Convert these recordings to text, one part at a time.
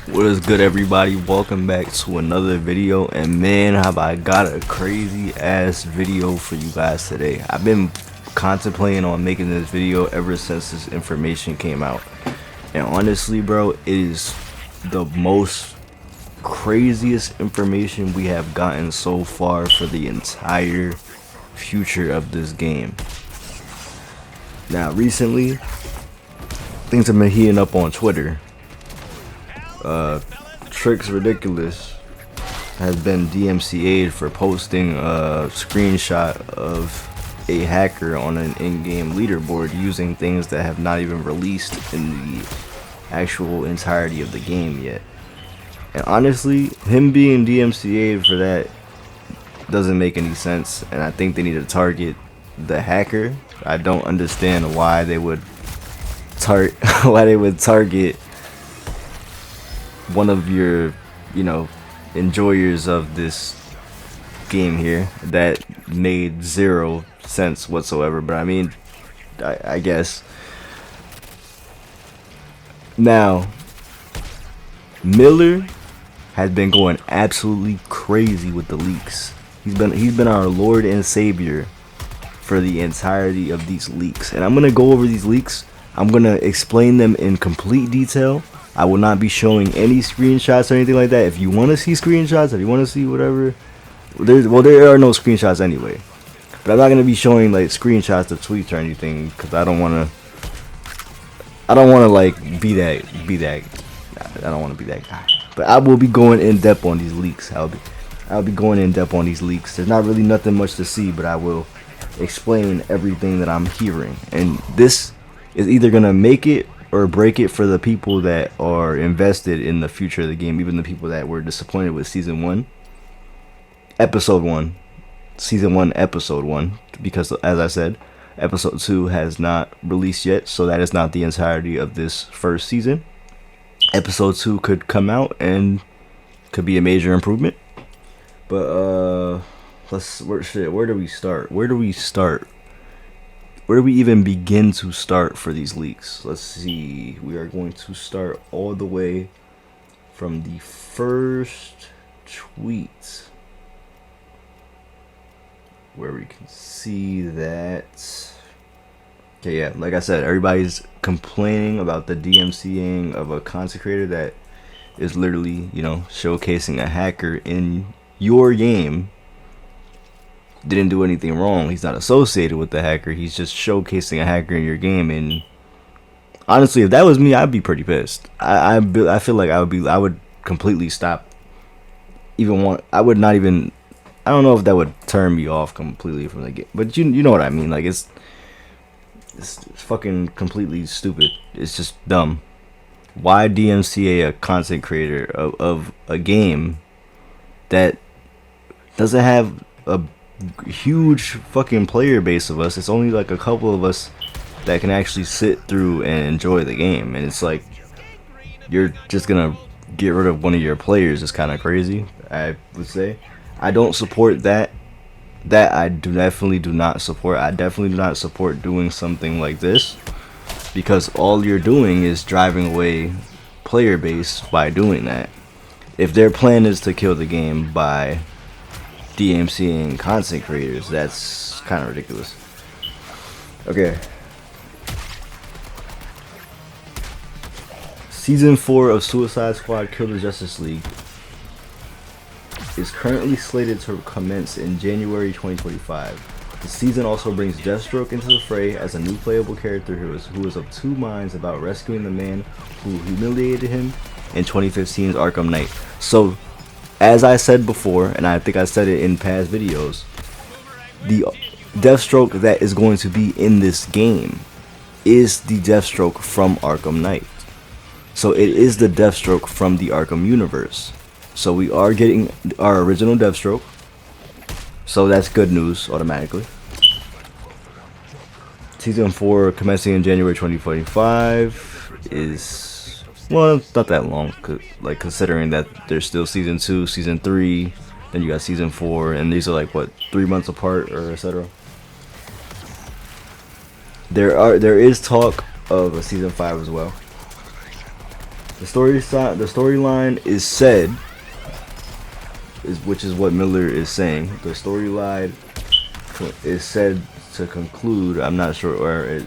What is good, everybody? Welcome back to another video, and man, have I got a crazy ass video for you guys today. I've been contemplating on making this video ever since this information came out, and honestly bro, it is the most craziest information we have gotten so far for the entire future of this game. Now recently things have been heating up on Twitter. Tricks Ridiculous has been DMCA'd for posting a screenshot of a hacker on an in-game leaderboard using things that have not even released in the actual entirety of the game yet. And honestly, him being DMCA'd for that doesn't make any sense, and I think they need to target the hacker. I don't understand why they would target one of your, enjoyers of this game here. That made zero sense whatsoever, but I mean, I guess. Now, Miller has been going absolutely crazy with the leaks. He's been our Lord and Savior for the entirety of these leaks, and I'm gonna go over these leaks. I'm gonna explain them in complete detail. I will not be showing any screenshots or anything like that. If you want to see screenshots, if you want to see whatever, there are no screenshots anyway. But I'm not gonna be showing like screenshots of tweets or anything because I don't want to like be that. I don't want to be that guy. But I will be going in depth on these leaks. I'll be going in depth on these leaks. There's not really nothing much to see, but I will explain everything that I'm hearing. And this is either gonna make it or break it for the people that are invested in the future of the game, even the people that were disappointed with season 1, episode 1, season 1, episode 1, because as I said, episode 2 has not released yet, so that is not the entirety of this first season. Episode 2 could come out and could be a major improvement. But where do we start? Where do we even begin to start for these leaks? Let's see. We are going to start all the way from the first tweet, where we can see that. Okay, yeah, like I said, everybody's complaining about the DMCAing of a content creator that is literally, showcasing a hacker in your game. Didn't do anything wrong. He's not associated with the hacker. He's just showcasing a hacker in your game. And honestly, if that was me, I'd be pretty pissed. I feel like I would completely stop. I would not even. I don't know if that would turn me off completely from the game, but you know what I mean. Like it's fucking completely stupid. It's just dumb. Why DMCA a content creator of a game that doesn't have a huge fucking player base of us? It's only like a couple of us that can actually sit through and enjoy the game, and it's like you're just gonna get rid of one of your players. Is kind of crazy, I would say. I don't support that. I definitely do not support. I definitely do not support doing something like this, because all you're doing is driving away player base by doing that. If their plan is to kill the game by DMCing content creators, that's kind of ridiculous. Okay. Season 4 of Suicide Squad Kill the Justice League is currently slated to commence in January 2025. The season also brings Deathstroke into the fray as a new playable character who is of two minds about rescuing the man who humiliated him in 2015's Arkham Knight. So, as I said before, and I think I said it in past videos, the Deathstroke that is going to be in this game is the Deathstroke from Arkham Knight. So it is the Deathstroke from the Arkham universe. So we are getting our original Deathstroke. So that's good news automatically. Season 4 commencing in January 2025 is, well, it's not that long, like considering that there's still season 2, season 3, then you got season 4, and these are like what, 3 months apart or etc. There is talk of a season 5 as well. The storyline is said, which is what Miller is saying. The storyline is said to conclude. I'm not sure, or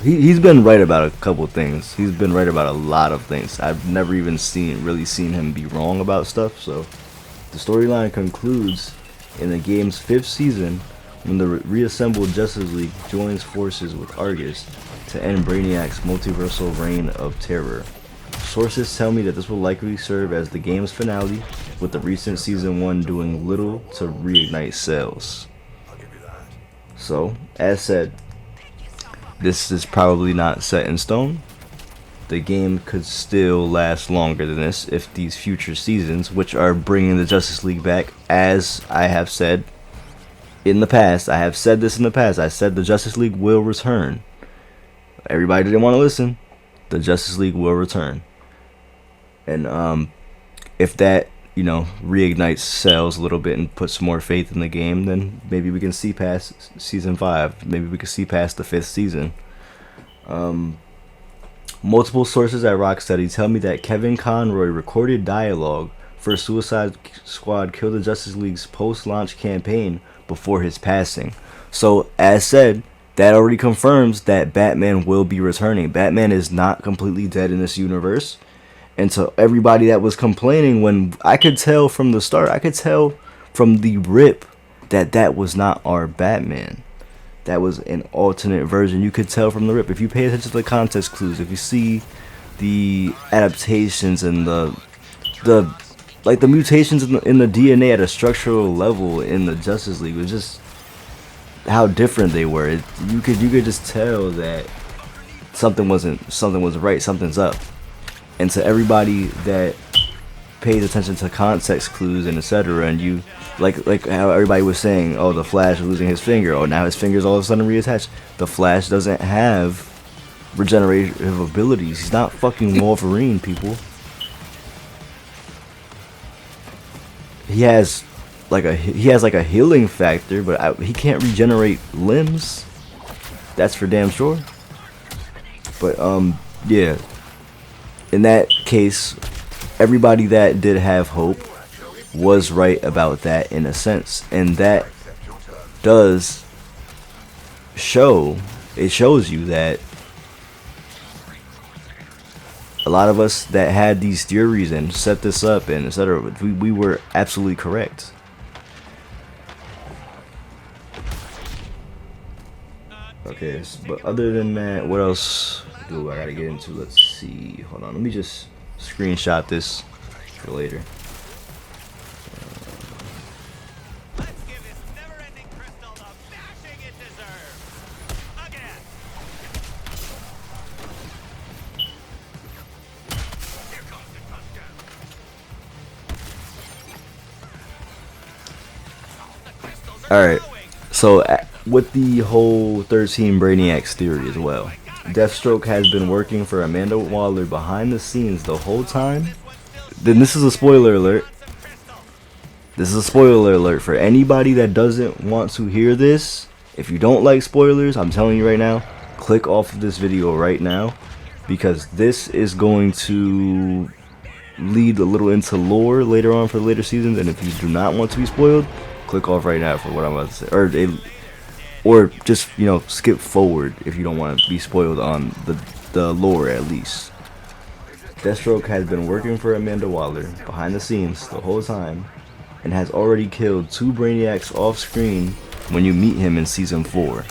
he's been right about a couple things. He's been right about a lot of things. I've never even really seen him be wrong about stuff. So the storyline concludes in the game's 5th season when the reassembled Justice League joins forces with Argus to end Brainiac's multiversal reign of terror. Sources tell me that this will likely serve as the game's finale, with the recent Season 1 doing little to reignite sales. So, as said, this is probably not set in stone. The game could still last longer than this if these future seasons, which are bringing the Justice League back, as I have said in the past, I said the Justice League will return. Everybody didn't want to listen. The Justice League will return. And if that, reignites sales a little bit and puts more faith in the game, then maybe we can see past season 5. Maybe we can see past the 5th season. Multiple sources at Rocksteady tell me that Kevin Conroy recorded dialogue for Suicide Squad Kill the Justice League's post-launch campaign before his passing. So, as said, that already confirms that Batman will be returning. Batman is not completely dead in this universe. And to everybody that was complaining, when I could tell from the start, I could tell from the rip that was not our Batman. That was an alternate version. You could tell from the rip. If you pay attention to the context clues, if you see the adaptations and the mutations in the DNA at a structural level in the Justice League, it was just how different they were. You could just tell that something was right, something's up. And to everybody that pays attention to context clues and etc., and you like how everybody was saying, oh, the Flash is losing his finger, oh, now his finger's all of a sudden reattached. The Flash doesn't have regenerative abilities. He's not fucking Wolverine, people. He has like a healing factor, but he can't regenerate limbs. That's for damn sure. But yeah. In that case, everybody that did have hope was right about that in a sense, and that does shows you that a lot of us that had these theories and set this up and etc., we were absolutely correct. Okay, but other than that, what else do I gotta get into? Let's see. Hold on, let me just screenshot this for later. Let's give this never-ending crystal the bashing it deserves. Again. Here comes the touchdown. All right, so with the whole 13 Brainiacs theory as well, Deathstroke has been working for Amanda Waller behind the scenes the whole time. Then this is a spoiler alert. This is a spoiler alert for anybody that doesn't want to hear this. If you don't like spoilers, I'm telling you right now, click off of this video right now, because this is going to lead a little into lore later on for the later seasons. And if you do not want to be spoiled, click off right now for what I'm about to say, or just skip forward if you don't want to be spoiled on the lore at least. Deathstroke has been working for Amanda Waller behind the scenes the whole time, and has already killed 2 Brainiacs off screen when you meet him in season 4.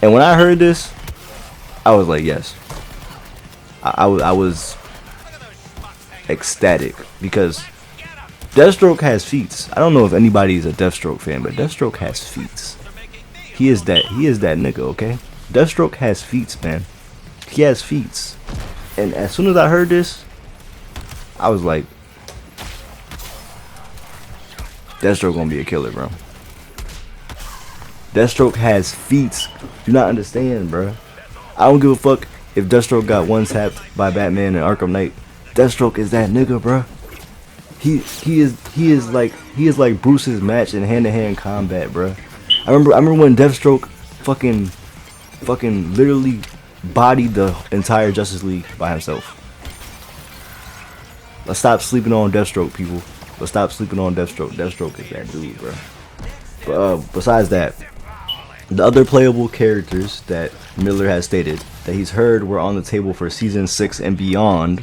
And when I heard this, I was like, yes. I was ecstatic, because Deathstroke has feats. I don't know if anybody is a Deathstroke fan, but Deathstroke has feats. He is that nigga, okay? Deathstroke has feats, man. He has feats. And as soon as I heard this, I was like, Deathstroke gonna be a killer, bro. Deathstroke has feats. Do not understand, bro. I don't give a fuck if Deathstroke got one tapped by Batman and Arkham Knight. Deathstroke is that nigga, bro. He is like Bruce's match in hand-to-hand combat, bro. I remember when Deathstroke fucking literally bodied the entire Justice League by himself. Let's stop sleeping on Deathstroke, people. Let's stop sleeping on Deathstroke. Deathstroke is that dude, bro. But besides that, the other playable characters that Miller has stated that he's heard were on the table for Season 6 and beyond,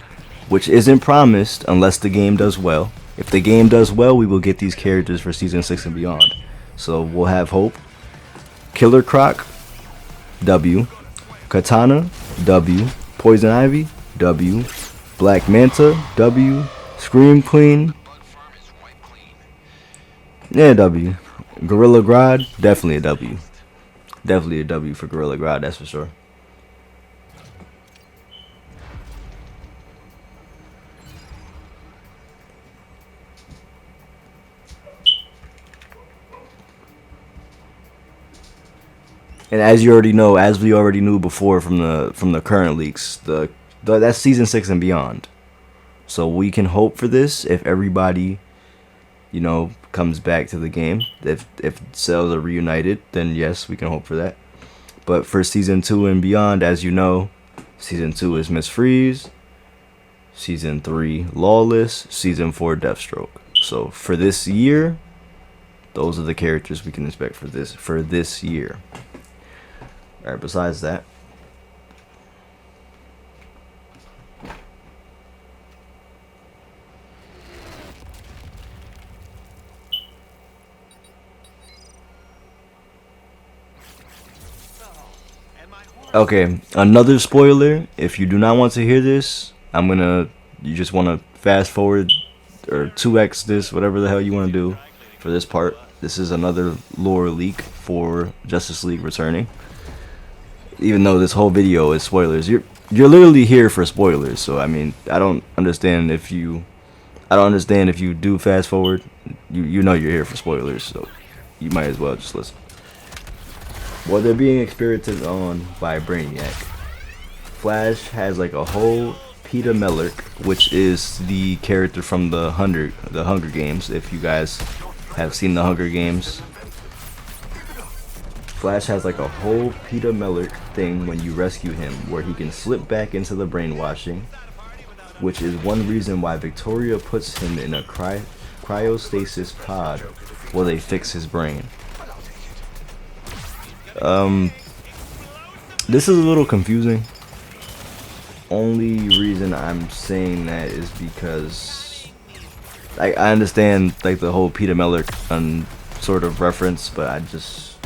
which isn't promised unless the game does well. If the game does well, we will get these characters for Season 6 and beyond. So we'll have hope. Killer Croc, W. Katana, W. Poison Ivy, W. Black Manta, W. Scream Queen, yeah, W. Gorilla Grodd, definitely a W. Definitely a W for Gorilla Grodd, that's for sure. And as you already know, as we already knew before from the current leaks, that's Season 6 and beyond. So we can hope for this if everybody, you know, comes back to the game. If cells are reunited, then yes, we can hope for that. But for Season 2 and beyond, as you know, Season 2 is Miss Freeze, Season 3 Lawless, Season 4 Deathstroke. So for this year, those are the characters we can expect for this year. Alright, besides that, okay, another spoiler. If you do not want to hear this, you just want to fast forward or 2x this, whatever the hell you want to do for this part. This is another lore leak for Justice League Returning. Even though this whole video is spoilers, you're literally here for spoilers. So I mean, I don't understand if you do fast forward. You know you're here for spoilers, so you might as well just listen. Well, they're being experimented on by Brainiac. Flash has like a whole Peter Mellark, which is the character from the Hunger Games. If you guys have seen the Hunger Games, Flash has like a whole Peter Mellark thing when you rescue him, where he can slip back into the brainwashing, which is one reason why Victoria puts him in a cryostasis pod while they fix his brain. This is a little confusing. Only reason I'm saying that is because I understand like the whole Peter Mellark sort of reference, but I just,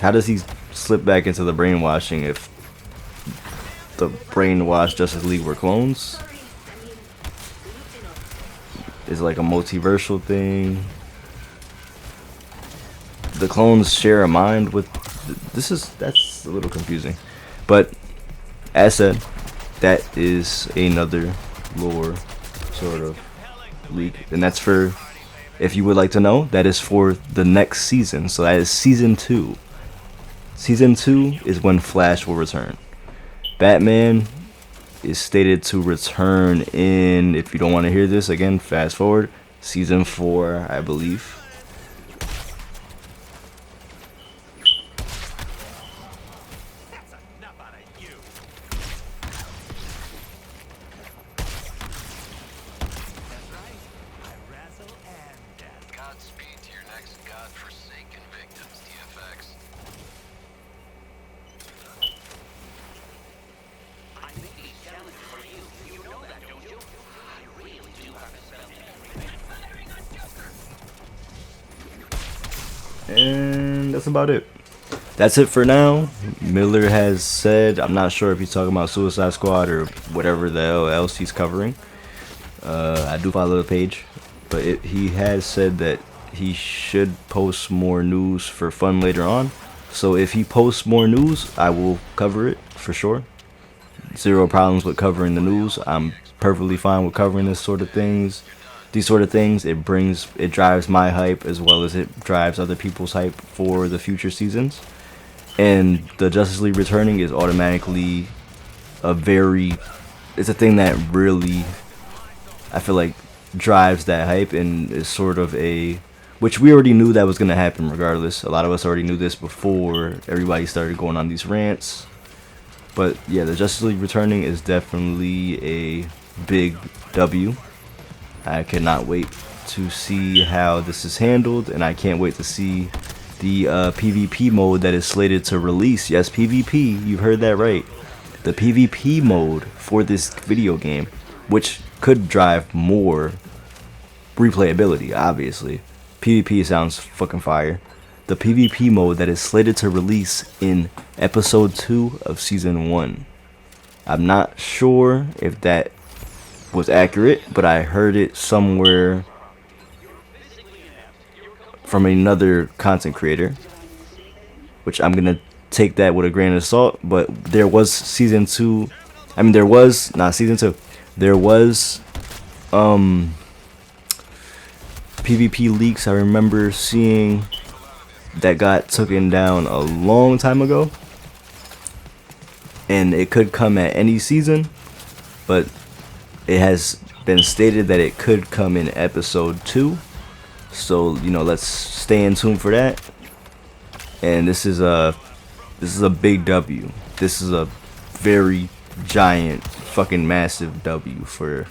how does he slip back into the brainwashing if the brainwashed Justice League were clones? Is it like a multiversal thing? The clones share a mind with that's a little confusing. But as said, that is another lore sort of leak, and that's for, if you would like to know, that is for the next season. So that is Season 2. Season 2 is when Flash will return. Batman is stated to return in, if you don't want to hear this again, fast forward, Season 4, I believe. And that's about it. That's it for now. Miller has said, I'm not sure if he's talking about Suicide Squad or whatever the hell else he's covering. I do follow the page, but he has said that he should post more news for fun later on. So if he posts more news, I will cover it for sure. Zero problems with covering the news. I'm perfectly fine with covering this sort of things. These sort of things, it drives my hype as well as it drives other people's hype for the future seasons. And the Justice League Returning is automatically it's a thing that really, I feel like, drives that hype, and is sort of which we already knew that was going to happen regardless. A lot of us already knew this before everybody started going on these rants. But yeah, the Justice League returning is definitely a big W. I cannot wait to see how this is handled, and I can't wait to see the PvP mode that is slated to release. Yes, PvP, you've heard that right. The PvP mode for this video game, which could drive more replayability, obviously. PvP sounds fucking fire. The PvP mode that is slated to release in episode 2 of season 1. I'm not sure if that was accurate, but I heard it somewhere from another content creator, which I'm gonna take that with a grain of salt. But there was season 2, I mean there was not season 2, there was PvP leaks I remember seeing that got taken down a long time ago, and it could come at any season, but it has been stated that it could come in episode 2. So, you know, let's stay in tune for that. And this is a big W. This is a very giant fucking massive W for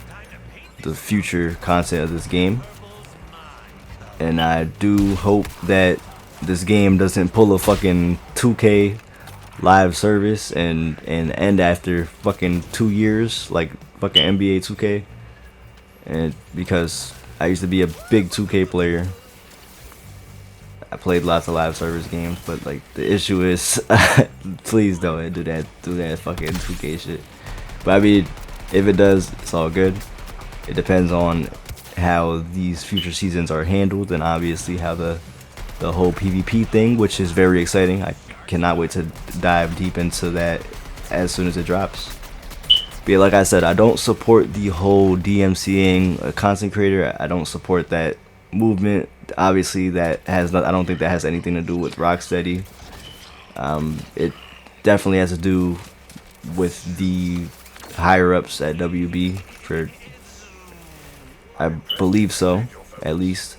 the future content of this game. And I do hope that this game doesn't pull a fucking 2K live service and end after fucking 2 years like fucking NBA 2K. And because I used to be a big 2K player, I played lots of live service games, but like the issue is please don't do that fucking 2K shit. But I mean, if it does, it's all good. It depends on how these future seasons are handled, and obviously how the whole PvP thing, which is very exciting. I cannot wait to dive deep into that as soon as it drops. But yeah, like I said, I don't support the whole DMCAing a content creator. I don't support that movement. Obviously, that has not. I don't think that has anything to do with Rocksteady. It definitely has to do with the higher ups at WB. I believe so, at least.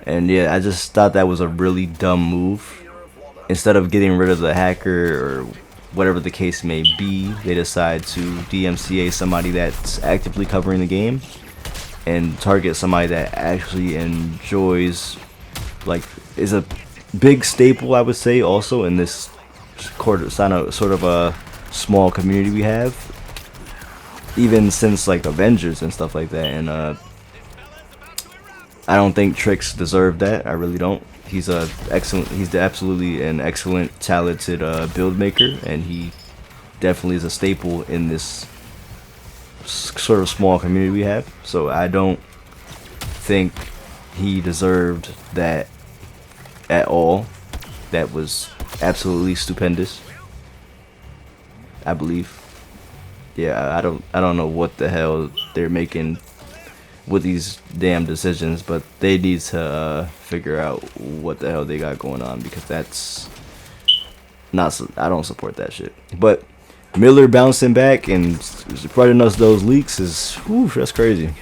And yeah, I just thought that was a really dumb move. Instead of getting rid of the hacker or whatever the case may be, they decide to DMCA somebody that's actively covering the game and target somebody that actually enjoys, like, is a big staple, I would say, also in this sort of a small community we have, even since like Avengers and stuff like that. And I don't think Trix deserved that. I really don't. He's absolutely an excellent, talented build maker, and he definitely is a staple in this sort of small community we have. So I don't think he deserved that at all. That was absolutely stupendous, I believe. Yeah, I don't know what the hell they're making with these damn decisions, but they need to figure out what the hell they got going on, because that's not, I don't support that shit. But Miller bouncing back and spreading us those leaks is, whew, that's crazy.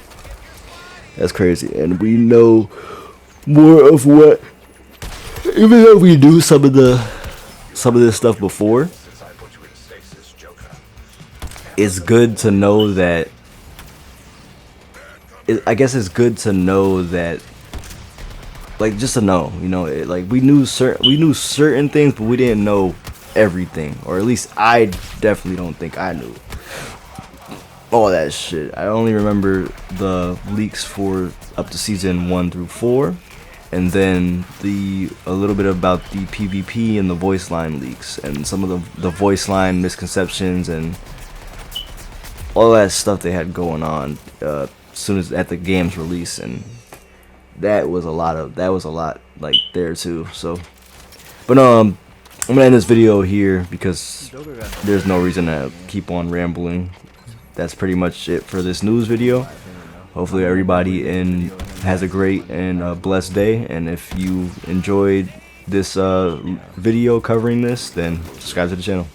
That's crazy. And we know more of what, even though we knew some of this stuff before, it's good to know that, I guess it's good to know that, like, just to know, you know, like we knew certain things, but we didn't know everything, or at least I definitely don't think I knew all that shit. I only remember the leaks for up to season 1 through 4, and then a little bit about the PvP and the voice line leaks, and some of the voice line misconceptions and all that stuff they had going on as soon as at the game's release. And that was a lot like there too. So, but I'm gonna end this video here because there's no reason to keep on rambling. That's pretty much it for this news video. Hopefully everybody has a great and blessed day, and if you enjoyed this video covering this, then subscribe to the channel.